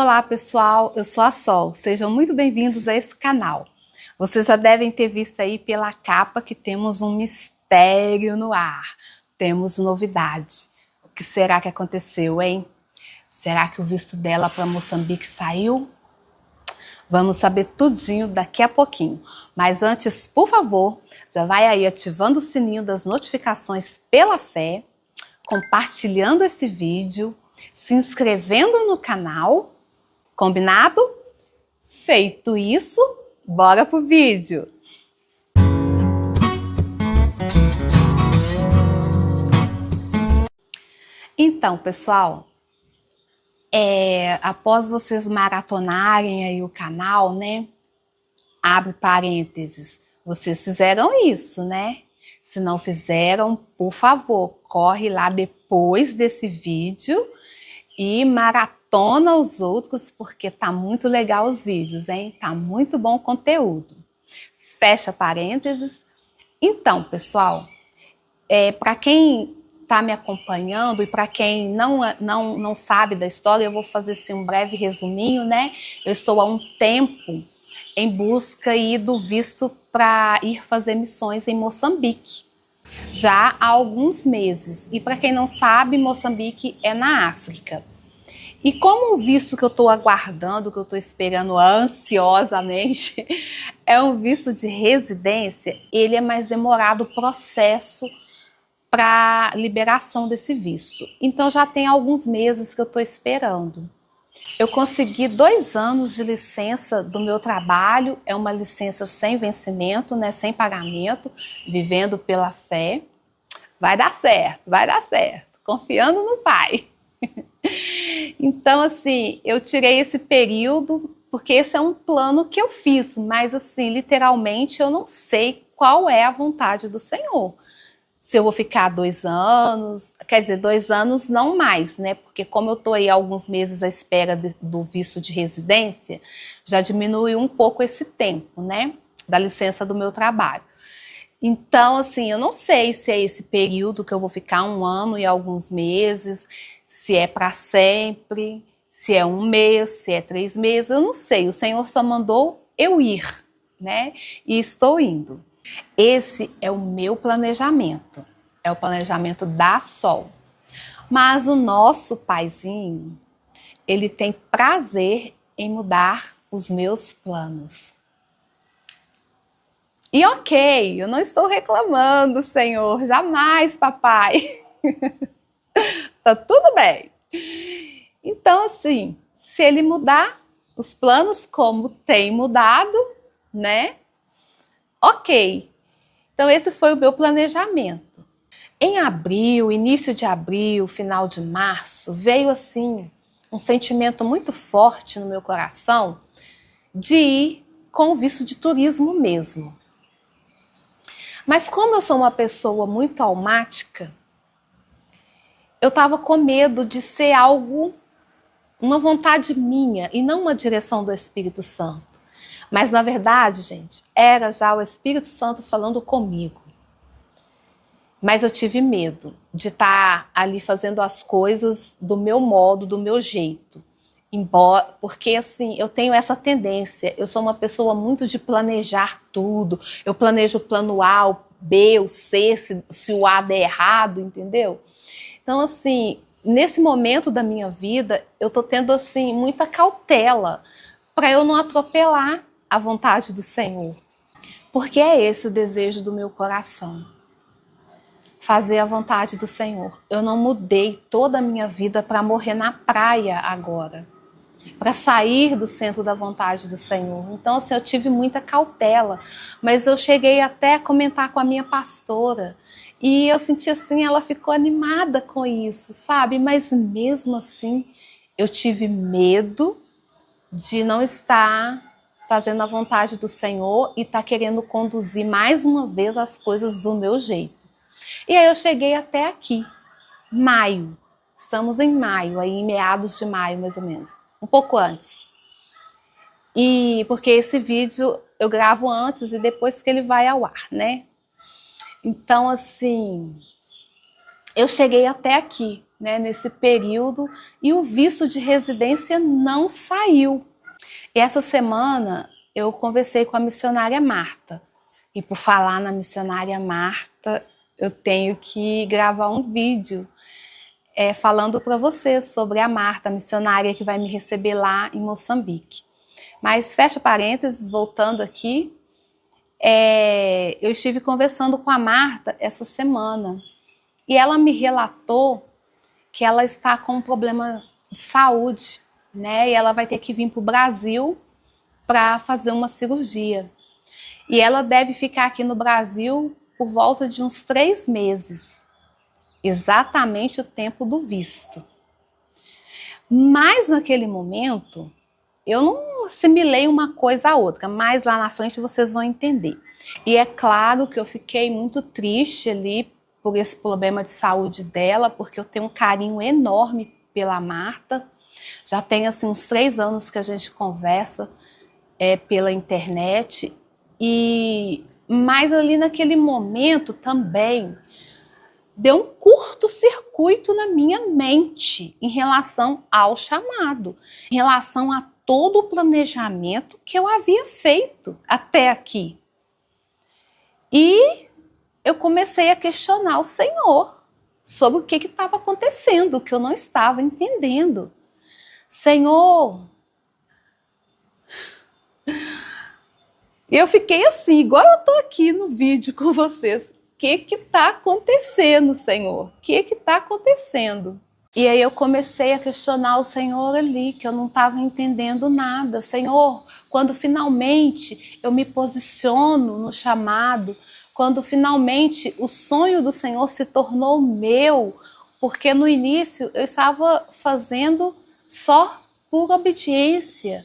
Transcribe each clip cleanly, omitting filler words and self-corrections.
Olá pessoal, eu sou a Sol, sejam muito bem-vindos a esse canal. Vocês já devem ter visto aí pela capa que temos um mistério no ar, temos novidade. O que será que aconteceu, hein? Será que o visto dela para Moçambique saiu? Vamos saber tudinho daqui a pouquinho, mas antes, por favor, já vai aí ativando o sininho das notificações pela fé, compartilhando esse vídeo, se inscrevendo no canal. Combinado? Feito isso, bora pro vídeo! Então, pessoal, após vocês maratonarem aí o canal, né? Abre parênteses, vocês fizeram isso, né? Se não fizeram, por favor, corre lá depois desse vídeo e maratona os outros, porque tá muito legal os vídeos, hein? Tá muito bom o conteúdo. Fecha parênteses. Então, pessoal, para quem tá me acompanhando e para quem não sabe da história, eu vou fazer assim, um breve resuminho, né? Eu estou há um tempo em busca aí do visto para ir fazer missões em Moçambique. Já há alguns meses. E para quem não sabe, Moçambique é na África. E como o visto que eu estou aguardando, que eu estou esperando ansiosamente, é um visto de residência, ele é mais demorado o processo para liberação desse visto. Então já tem alguns meses que eu estou esperando. Eu consegui 2 anos de licença do meu trabalho, é uma licença sem vencimento, né, sem pagamento, vivendo pela fé. Vai dar certo, confiando no Pai. Então, assim, eu tirei esse período, porque esse é um plano que eu fiz, mas, assim, literalmente eu não sei qual é a vontade do Senhor. Se eu vou ficar 2 anos, quer dizer, 2 anos não mais, né? Porque como eu estou aí há alguns meses à espera do visto de residência, já diminuiu um pouco esse tempo, né? Da licença do meu trabalho. Então, assim, eu não sei se é esse período que eu vou ficar 1 ano e alguns meses, se é para sempre, se é 1 mês, se é 3 meses, eu não sei. O Senhor só mandou eu ir, né? E estou indo. Esse é o meu planejamento, é o planejamento da Sol. Mas o nosso paizinho, ele tem prazer em mudar os meus planos. E ok, eu não estou reclamando, Senhor, jamais, papai. Tá tudo bem. Então, assim, se ele mudar os planos como tem mudado, né? Ok. Então, esse foi o meu planejamento. Em abril, início de abril, final de março, veio assim um sentimento muito forte no meu coração de ir com o visto de turismo mesmo. Mas como eu sou uma pessoa muito almática, eu estava com medo de ser algo, uma vontade minha e não uma direção do Espírito Santo. Mas na verdade, gente, era já o Espírito Santo falando comigo. Mas eu tive medo de estar ali fazendo as coisas do meu modo, do meu jeito. Embora, porque assim, eu tenho essa tendência, eu sou uma pessoa muito de planejar tudo. Eu planejo o plano A, o B, o C, se o A der errado, entendeu? Então, assim, nesse momento da minha vida, eu tô tendo, assim, muita cautela para eu não atropelar a vontade do Senhor. Porque é esse o desejo do meu coração. Fazer a vontade do Senhor. Eu não mudei toda a minha vida para morrer na praia agora. Para sair do centro da vontade do Senhor. Então, assim, eu tive muita cautela. Mas eu cheguei até a comentar com a minha pastora. E eu senti assim, ela ficou animada com isso, sabe? Mas mesmo assim, eu tive medo de não estar fazendo a vontade do Senhor e estar querendo conduzir mais uma vez as coisas do meu jeito. E aí eu cheguei até aqui, maio. Estamos em maio, aí em meados de maio, mais ou menos. Um pouco antes. E porque esse vídeo eu gravo antes e depois que ele vai ao ar, né? Então, assim, eu cheguei até aqui. né, nesse período, e o visto de residência não saiu. E essa semana eu conversei com a missionária Marta. E por falar na missionária Marta, eu tenho que gravar um vídeo falando para vocês sobre a Marta, a missionária que vai me receber lá em Moçambique. Mas fecha parênteses, voltando aqui, eu estive conversando com a Marta essa semana e ela me relatou que ela está com um problema de saúde, né? E ela vai ter que vir para o Brasil para fazer uma cirurgia. E ela deve ficar aqui no Brasil por volta de uns 3 meses. Exatamente o tempo do visto. Mas naquele momento, eu não assimilei uma coisa a outra, mas lá na frente vocês vão entender. E é claro que eu fiquei muito triste ali por esse problema de saúde dela, porque eu tenho um carinho enorme pela Marta. Já tem assim uns 3 anos que a gente conversa pela internet. Mas ali naquele momento também deu um curto-circuito na minha mente em relação ao chamado, em relação a todo o planejamento que eu havia feito até aqui. E eu comecei a questionar o Senhor sobre o que estava acontecendo, o que eu não estava entendendo. Senhor, eu fiquei assim, igual eu estou aqui no vídeo com vocês. O que está acontecendo, Senhor? O que está acontecendo? E aí eu comecei a questionar o Senhor ali, que eu não estava entendendo nada. Senhor, quando finalmente eu me posiciono no chamado, quando finalmente o sonho do Senhor se tornou meu, porque no início eu estava fazendo só por obediência.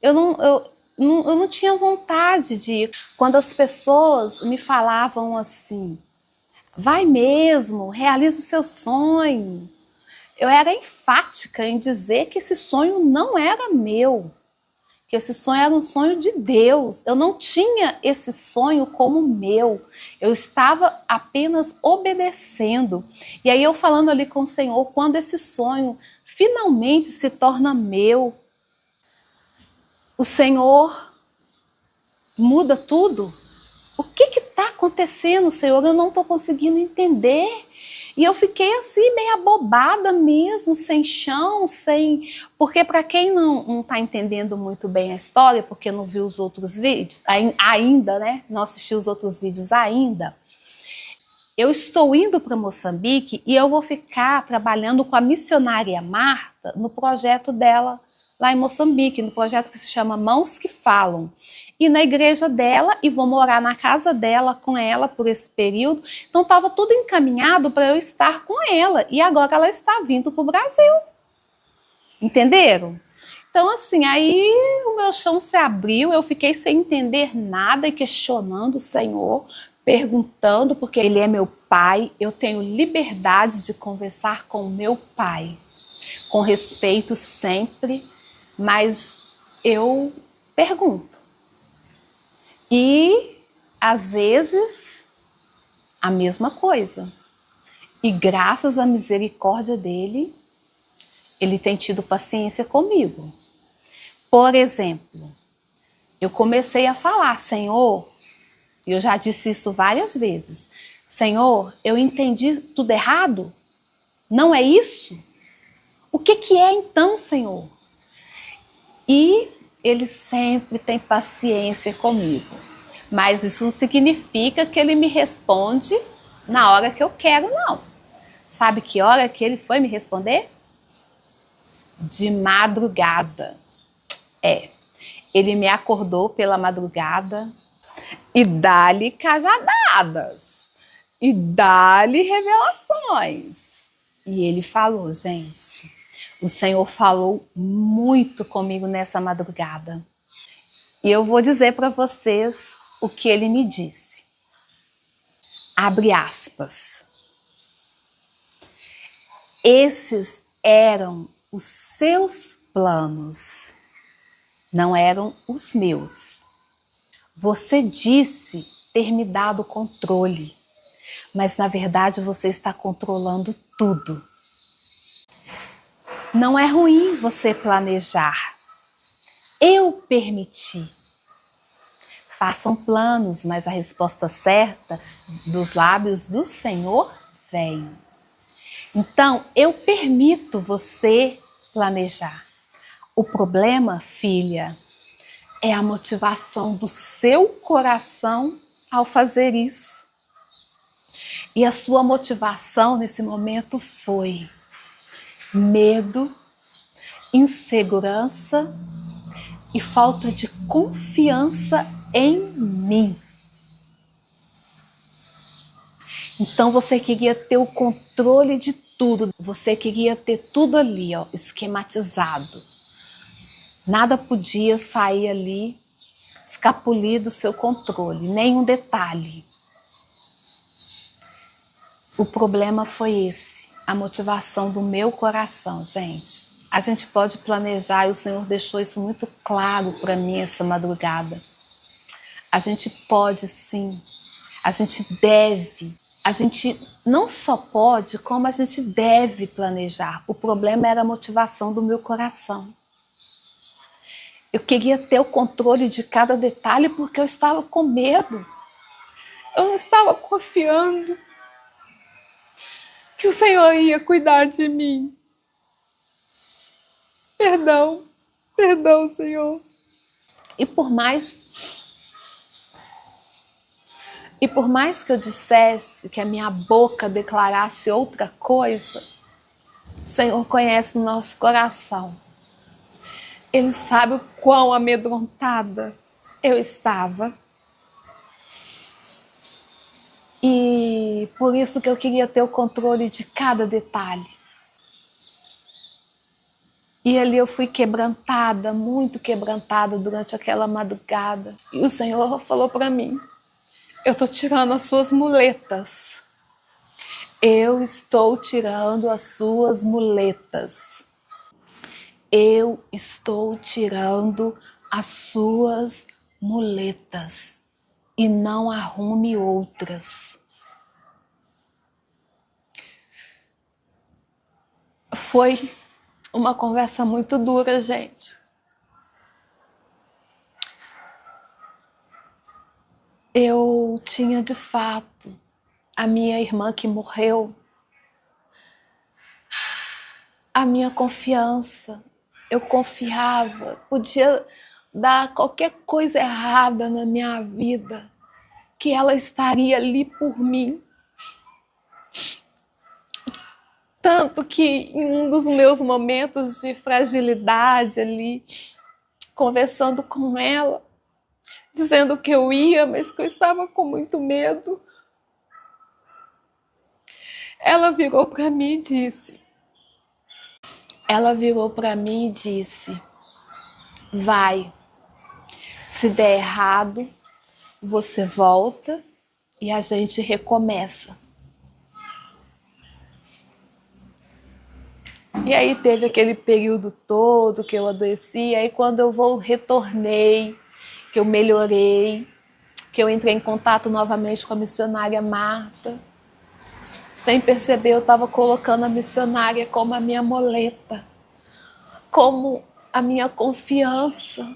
Eu não tinha vontade de ir. Quando as pessoas me falavam assim, vai mesmo, realiza o seu sonho. Eu era enfática em dizer que esse sonho não era meu, que esse sonho era um sonho de Deus. Eu não tinha esse sonho como meu, eu estava apenas obedecendo. E aí eu falando ali com o Senhor, quando esse sonho finalmente se torna meu, o Senhor muda tudo. O que está acontecendo, Senhor? Eu não estou conseguindo entender. E eu fiquei assim, meio abobada mesmo, sem chão, sem... Porque para quem não está entendendo muito bem a história, porque não viu os outros vídeos, ainda, né? Não assistiu os outros vídeos ainda, eu estou indo para Moçambique e eu vou ficar trabalhando com a missionária Marta no projeto dela lá em Moçambique, no projeto que se chama Mãos que Falam. E na igreja dela, e vou morar na casa dela com ela por esse período. Então estava tudo encaminhado para eu estar com ela. E agora ela está vindo para o Brasil. Entenderam? Então assim, aí o meu chão se abriu, eu fiquei sem entender nada e questionando o Senhor, perguntando, porque Ele é meu pai, eu tenho liberdade de conversar com o meu pai, com respeito sempre, mas eu pergunto. E, às vezes, a mesma coisa. E graças à misericórdia dele, ele tem tido paciência comigo. Por exemplo, eu comecei a falar, Senhor, e eu já disse isso várias vezes, Senhor, eu entendi tudo errado? Não é isso? O que é então, Senhor? E ele sempre tem paciência comigo. Mas isso não significa que ele me responde na hora que eu quero, não. Sabe que hora que ele foi me responder? De madrugada. Ele me acordou pela madrugada e dá-lhe cajadadas. E dá-lhe revelações. E ele falou, gente, o Senhor falou muito comigo nessa madrugada. E eu vou dizer para vocês o que ele me disse. Abre aspas. Esses eram os seus planos, não eram os meus. Você disse ter me dado controle, mas na verdade você está controlando tudo. Não é ruim você planejar. Eu permiti. Façam planos, mas a resposta certa dos lábios do Senhor vem. Então, eu permito você planejar. O problema, filha, é a motivação do seu coração ao fazer isso. E a sua motivação nesse momento foi medo, insegurança e falta de confiança em mim. Então você queria ter o controle de tudo, você queria ter tudo ali, ó, esquematizado. Nada podia sair ali, escapulir do seu controle, nenhum detalhe. O problema foi esse, a motivação do meu coração, gente. A gente pode planejar e o Senhor deixou isso muito claro para mim essa madrugada. A gente pode sim, a gente deve. A gente não só pode, como a gente deve planejar. O problema era a motivação do meu coração. Eu queria ter o controle de cada detalhe porque eu estava com medo. Eu não estava confiando que o Senhor ia cuidar de mim. Perdão, Senhor. E por mais que eu dissesse, que a minha boca declarasse outra coisa, o Senhor conhece o nosso coração. Ele sabe o quão amedrontada eu estava. E por isso que eu queria ter o controle de cada detalhe. E ali eu fui quebrantada, muito quebrantada durante aquela madrugada. E o Senhor falou para mim, eu estou tirando as suas muletas. Eu estou tirando as suas muletas. Eu estou tirando as suas muletas. E não arrume outras. Foi uma conversa muito dura, gente. Eu tinha de fato a minha irmã que morreu, a minha confiança. Eu confiava, podia dar qualquer coisa errada na minha vida, que ela estaria ali por mim. Tanto que em um dos meus momentos de fragilidade ali, conversando com ela, dizendo que eu ia, mas que eu estava com muito medo, ela virou para mim e disse, vai, se der errado, você volta e a gente recomeça. E aí teve aquele período todo que eu adoeci, aí quando eu retornei, que eu melhorei, que eu entrei em contato novamente com a missionária Marta, sem perceber eu estava colocando a missionária como a minha moleta, como a minha confiança.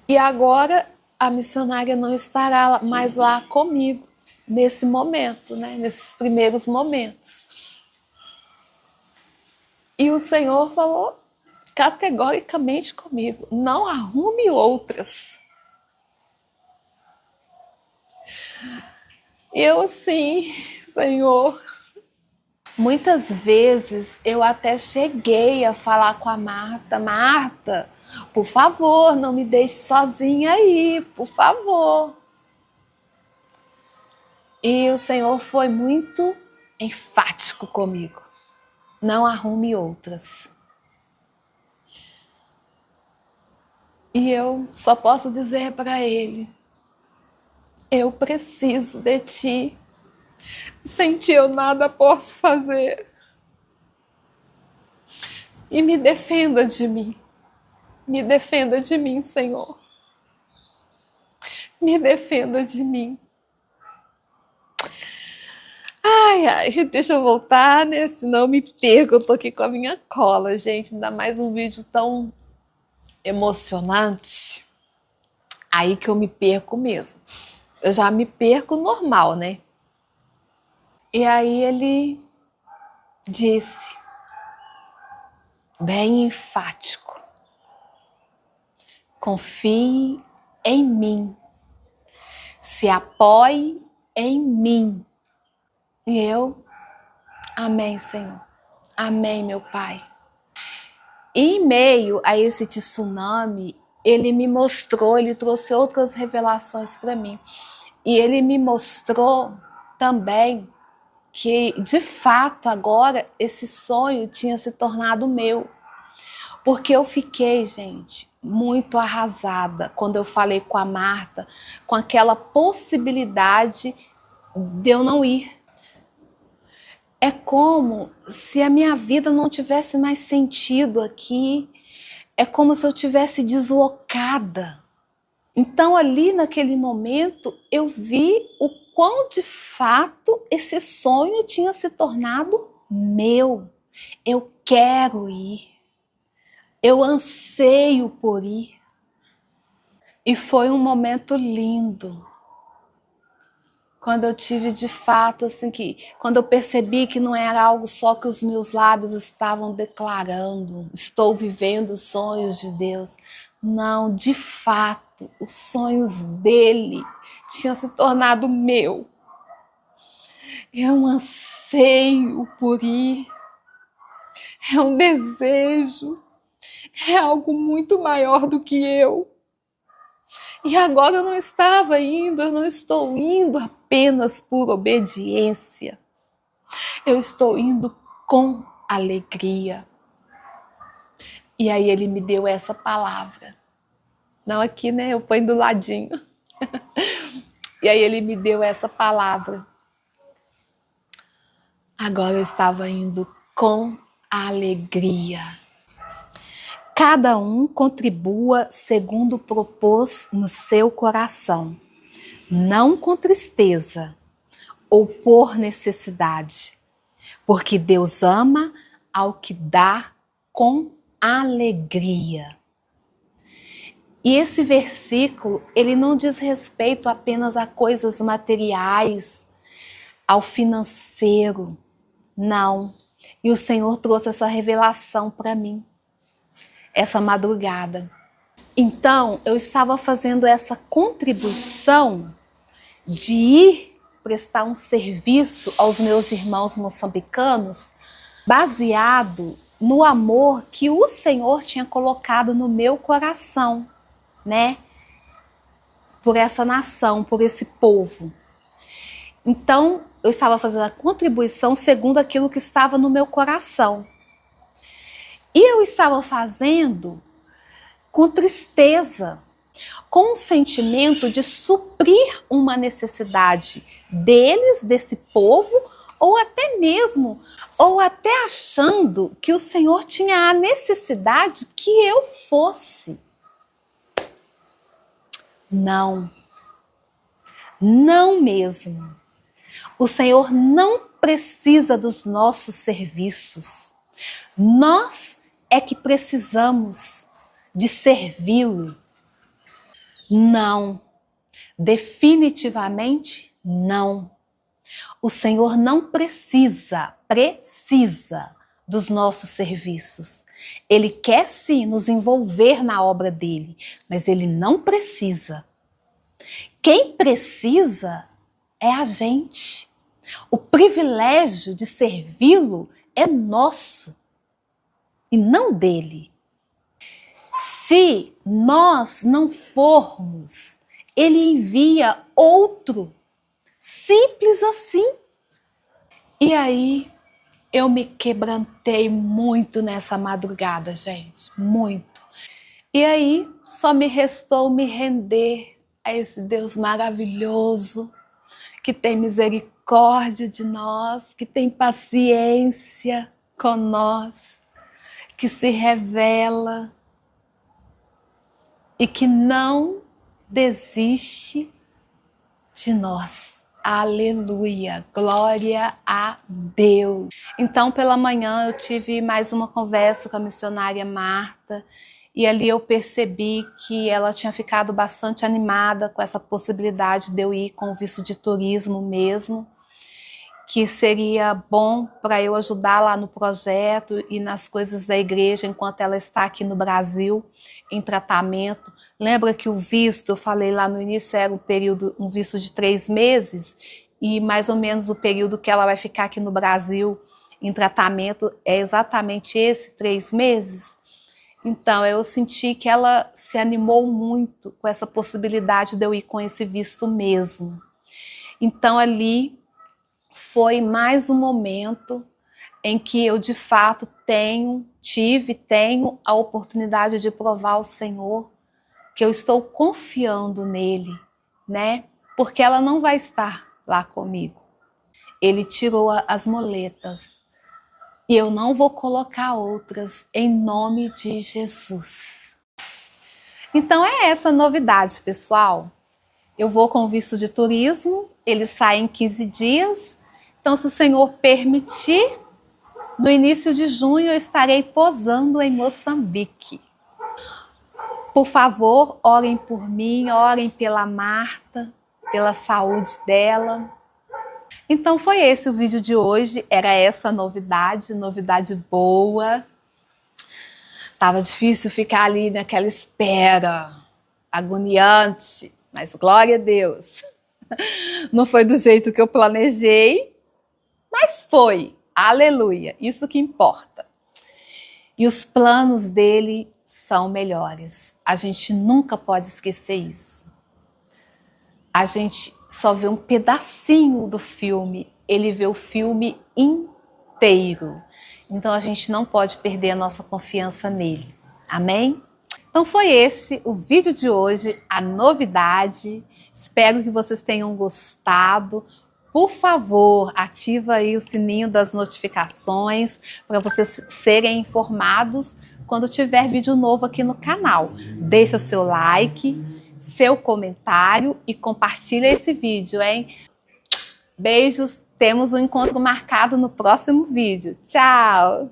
E agora a missionária não estará mais lá comigo, nesse momento, né? Nesses primeiros momentos. E o Senhor falou categoricamente comigo, não arrume outras. E eu assim, Senhor, muitas vezes eu até cheguei a falar com a Marta, Marta, por favor, não me deixe sozinha aí, por favor. E o Senhor foi muito enfático comigo, não arrume outras. E eu só posso dizer para ele, eu preciso de ti, sem ti eu nada posso fazer. E me defenda de mim. Me defenda de mim, Senhor. Me defenda de mim. Ai, ai, deixa eu voltar, né? Senão eu me perco. Eu tô aqui com a minha cola, gente. Ainda mais um vídeo tão emocionante. Aí que eu me perco mesmo. Eu já me perco normal, né? E aí ele disse, bem enfático: confie em mim, se apoie em mim. E eu, amém, Senhor. Amém, meu Pai. E em meio a esse tsunami, ele me mostrou, ele trouxe outras revelações para mim. E ele me mostrou também que, de fato, agora esse sonho tinha se tornado meu. Porque eu fiquei, gente, muito arrasada quando eu falei com a Marta, com aquela possibilidade de eu não ir. É como se a minha vida não tivesse mais sentido aqui. É como se eu tivesse deslocada. Então, ali naquele momento, eu vi o quão de fato esse sonho tinha se tornado meu. Eu quero ir. Eu anseio por ir. E foi um momento lindo. Quando eu tive de fato, assim, quando eu percebi que não era algo só que os meus lábios estavam declarando, estou vivendo os sonhos de Deus. Não, de fato, os sonhos dele tinham se tornado meu. É um anseio por ir, é um desejo, é algo muito maior do que eu. E agora eu não estava indo, eu não estou indo apenas por obediência. Eu estou indo com alegria. E aí ele me deu essa palavra. Não aqui, né? Eu ponho do ladinho. E aí ele me deu essa palavra. Agora eu estava indo com alegria. Cada um contribua segundo propôs no seu coração, não com tristeza ou por necessidade, porque Deus ama ao que dá com alegria. E esse versículo, ele não diz respeito apenas a coisas materiais, ao financeiro, não. E o Senhor trouxe essa revelação para mim, essa madrugada. Então, eu estava fazendo essa contribuição de ir prestar um serviço aos meus irmãos moçambicanos, baseado no amor que o Senhor tinha colocado no meu coração, né? Por essa nação, por esse povo. Então, eu estava fazendo a contribuição segundo aquilo que estava no meu coração. E eu estava fazendo com tristeza, com um sentimento de suprir uma necessidade deles, desse povo, ou até achando que o Senhor tinha a necessidade que eu fosse. Não, não mesmo. O Senhor não precisa dos nossos serviços. Nós é que precisamos de servi-lo. Não, definitivamente não. O Senhor não precisa dos nossos serviços. Ele quer sim nos envolver na obra dele, mas ele não precisa. Quem precisa é a gente. O privilégio de servi-lo é nosso e não dele. Se nós não formos, ele envia outro. Simples assim. E aí, eu me quebrantei muito nessa madrugada, gente. Muito. E aí, só me restou me render a esse Deus maravilhoso, que tem misericórdia de nós, que tem paciência com nós, que se revela e que não desiste de nós. Aleluia, glória a Deus. Então, pela manhã, eu tive mais uma conversa com a missionária Marta, e ali eu percebi que ela tinha ficado bastante animada com essa possibilidade de eu ir com o visto de turismo mesmo, que seria bom para eu ajudar lá no projeto e nas coisas da igreja enquanto ela está aqui no Brasil em tratamento. Lembra que o visto, eu falei lá no início, era um visto de 3 meses, e mais ou menos o período que ela vai ficar aqui no Brasil em tratamento é exatamente esse, 3 meses. Então eu senti que ela se animou muito com essa possibilidade de eu ir com esse visto mesmo. Então ali foi mais um momento em que eu de fato tenho a oportunidade de provar ao Senhor que eu estou confiando nele, né? Porque ela não vai estar lá comigo. Ele tirou as muletas e eu não vou colocar outras em nome de Jesus. Então é essa a novidade, pessoal. Eu vou com visto de turismo, ele sai em 15 dias. Então, se o Senhor permitir, no início de junho eu estarei posando em Moçambique. Por favor, orem por mim, orem pela Marta, pela saúde dela. Então foi esse o vídeo de hoje, era essa novidade boa. Tava difícil ficar ali naquela espera, agoniante, mas glória a Deus. Não foi do jeito que eu planejei, mas foi, aleluia, isso que importa. E os planos dele são melhores. A gente nunca pode esquecer isso. A gente só vê um pedacinho do filme, ele vê o filme inteiro. Então a gente não pode perder a nossa confiança nele. Amém? Então foi esse o vídeo de hoje, a novidade. Espero que vocês tenham gostado. Por favor, ativa aí o sininho das notificações para vocês serem informados quando tiver vídeo novo aqui no canal. Deixa seu like, seu comentário e compartilha esse vídeo, hein? Beijos, temos um encontro marcado no próximo vídeo. Tchau!